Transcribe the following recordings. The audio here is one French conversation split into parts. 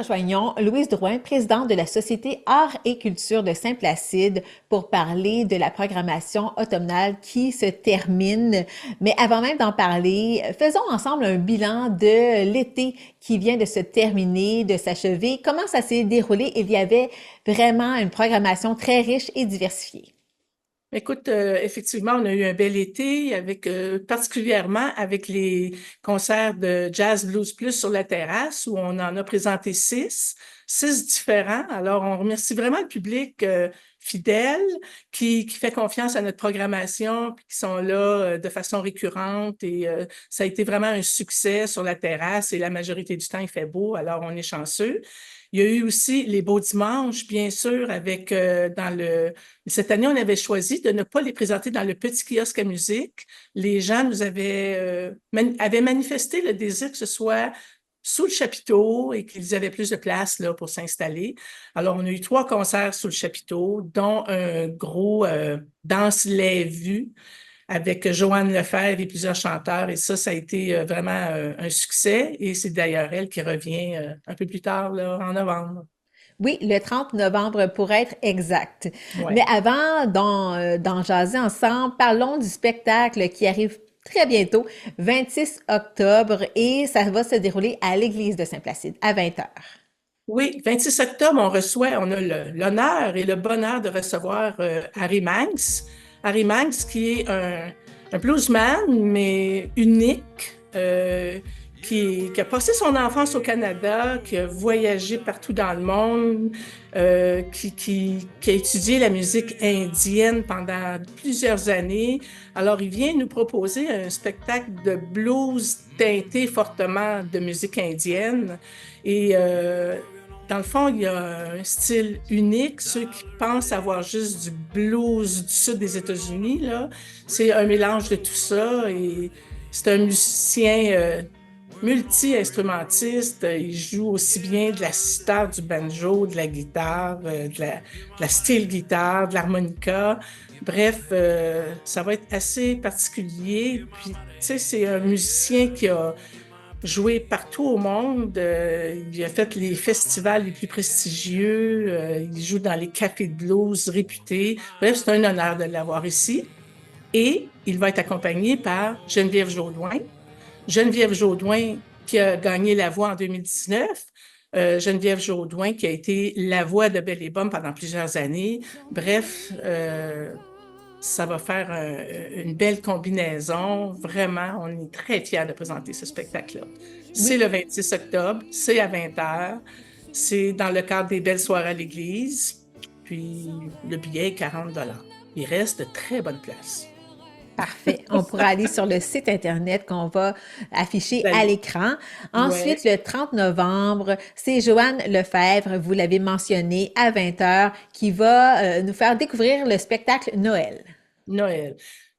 rejoignons Louise Drouin, présidente de la Société Arts et Culture de Saint-Placide, pour parler de la programmation automnale qui se termine. Mais avant même d'en parler, faisons ensemble un bilan de l'été qui vient de se terminer, de s'achever. Comment ça s'est déroulé? Il y avait vraiment une programmation très riche et diversifiée. Écoute, effectivement, on a eu un bel été avec particulièrement avec les concerts de Jazz Blues Plus sur la terrasse où on en a présenté six différents. Alors, on remercie vraiment le public fidèle qui fait confiance à notre programmation, puis qui sont là de façon récurrente et ça a été vraiment un succès sur la terrasse et la majorité du temps, il fait beau, alors on est chanceux. Il y a eu aussi les beaux dimanches, bien sûr, avec cette année, on avait choisi de ne pas les présenter dans le petit kiosque à musique. Les gens nous avaient manifesté le désir que ce soit sous le chapiteau et qu'ils avaient plus de place là, pour s'installer. Alors, on a eu 3 concerts sous le chapiteau, dont un gros Danse les vues avec Joanne Lefebvre et plusieurs chanteurs. Et ça a été vraiment un succès. Et c'est d'ailleurs elle qui revient un peu plus tard, là, en novembre. Oui, le 30 novembre pour être exact. Mais Ouais. avant d'en jaser ensemble, parlons du spectacle qui arrive très bientôt, 26 octobre, et ça va se dérouler à l'église de Saint-Placide à 20 heures. Oui, 26 octobre, on a l'honneur et le bonheur de recevoir Harry Manx. Harry Manx, qui est un bluesman, mais unique, qui a passé son enfance au Canada, qui a voyagé partout dans le monde, qui a étudié la musique indienne pendant plusieurs années. Alors, il vient nous proposer un spectacle de blues teinté fortement de musique indienne. Et dans le fond, il y a un style unique. Ceux qui pensent avoir juste du blues du sud des États-Unis, là, c'est un mélange de tout ça. Et c'est un musicien multi-instrumentiste. Il joue aussi bien de la sitar, du banjo, de la guitare, de la steel guitare, de l'harmonica. Bref, ça va être assez particulier. Puis, tu sais, c'est un musicien qui a joué partout au monde. Il a fait les festivals les plus prestigieux. Il joue dans les cafés de blues réputés. Bref, c'est un honneur de l'avoir ici. Et il va être accompagné par Geneviève Jaudoin. Geneviève Jaudoin qui a gagné La Voix en 2019. Geneviève Jaudoin qui a été la voix de Belle et Bomme pendant plusieurs années. Bref, ça va faire une belle combinaison. Vraiment, on est très fiers de présenter ce spectacle-là. C'est Oui, le 26 octobre, c'est à 20 heures. C'est dans le cadre des belles soirées à l'église. Puis le billet est 40 $. Il reste de très bonnes places. parfait. On pourra aller sur le site Internet qu'on va afficher à D'aller. l'écran. Ensuite, Ouais. le 30 novembre, c'est Joanne Lefebvre, vous l'avez mentionné, à 20 heures, qui va nous faire découvrir le spectacle Noël. Noël.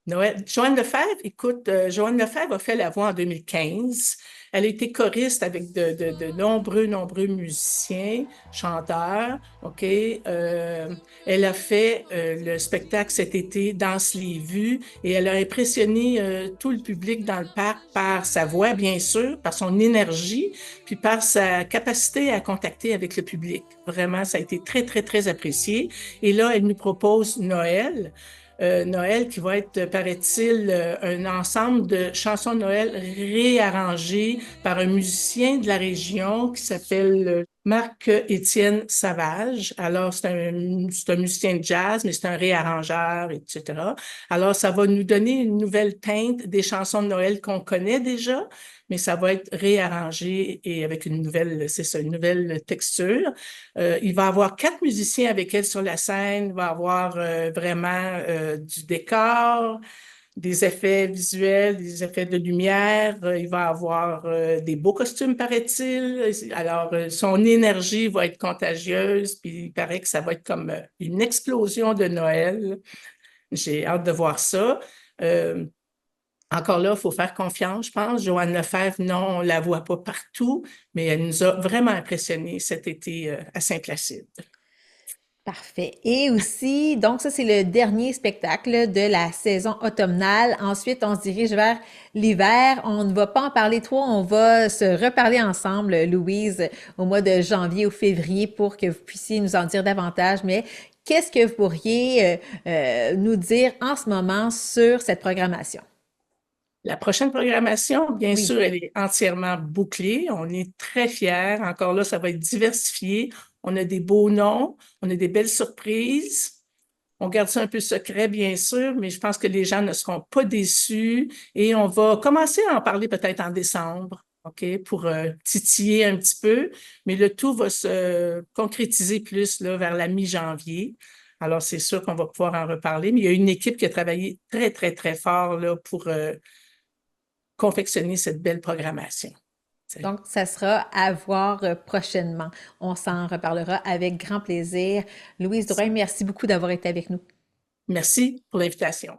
Noël. Joanne Lefebvre, écoute, Joanne Lefebvre a fait la voix en 2015. Elle a été choriste avec de nombreux musiciens, chanteurs, OK? Elle a fait le spectacle cet été, Danse les vues, et elle a impressionné tout le public dans le parc par sa voix, bien sûr, par son énergie, puis par sa capacité à contacter avec le public. Vraiment, ça a été très apprécié. Et là, elle nous propose Noël. Noël qui va être, paraît-il, un ensemble de chansons de Noël réarrangées par un musicien de la région qui s'appelle Marc-Étienne Savage. Alors, c'est un musicien de jazz, mais c'est un réarrangeur, etc. Alors, ça va nous donner une nouvelle teinte des chansons de Noël qu'on connaît déjà, mais ça va être réarrangé et avec une nouvelle, c'est ça, une nouvelle texture. Il va avoir 4 musiciens avec elle sur la scène. Il va avoir vraiment du décor, des effets visuels, des effets de lumière. Il va avoir des beaux costumes, paraît-il. Alors, son énergie va être contagieuse. Puis, il paraît que ça va être comme une explosion de Noël. J'ai hâte de voir ça. Euh, Encore là, il faut faire confiance, je pense. Joanne Lefebvre, non, on la voit pas partout, mais elle nous a vraiment impressionnés cet été à Saint-Placide. Parfait. Et aussi, donc ça, c'est le dernier spectacle de la saison automnale. Ensuite, on se dirige vers l'hiver. On ne va pas en parler trop, on va se reparler ensemble, Louise, au mois de janvier ou février pour que vous puissiez nous en dire davantage. Mais qu'est-ce que vous pourriez nous dire en ce moment sur cette programmation? La prochaine programmation, bien Oui. sûr, elle est entièrement bouclée. On est très fiers. Encore là, ça va être diversifié. On a des beaux noms, on a des belles surprises. On garde ça un peu secret, bien sûr, mais je pense que les gens ne seront pas déçus et on va commencer à en parler peut-être en décembre, OK, pour titiller un petit peu, mais le tout va se concrétiser plus là, vers la mi-janvier. Alors, c'est sûr qu'on va pouvoir en reparler, mais il y a une équipe qui a travaillé très, très, très fort là, pour confectionner cette belle programmation. Donc, ça sera à voir prochainement. On s'en reparlera avec grand plaisir. Louise Drouin, merci beaucoup d'avoir été avec nous. Merci pour l'invitation.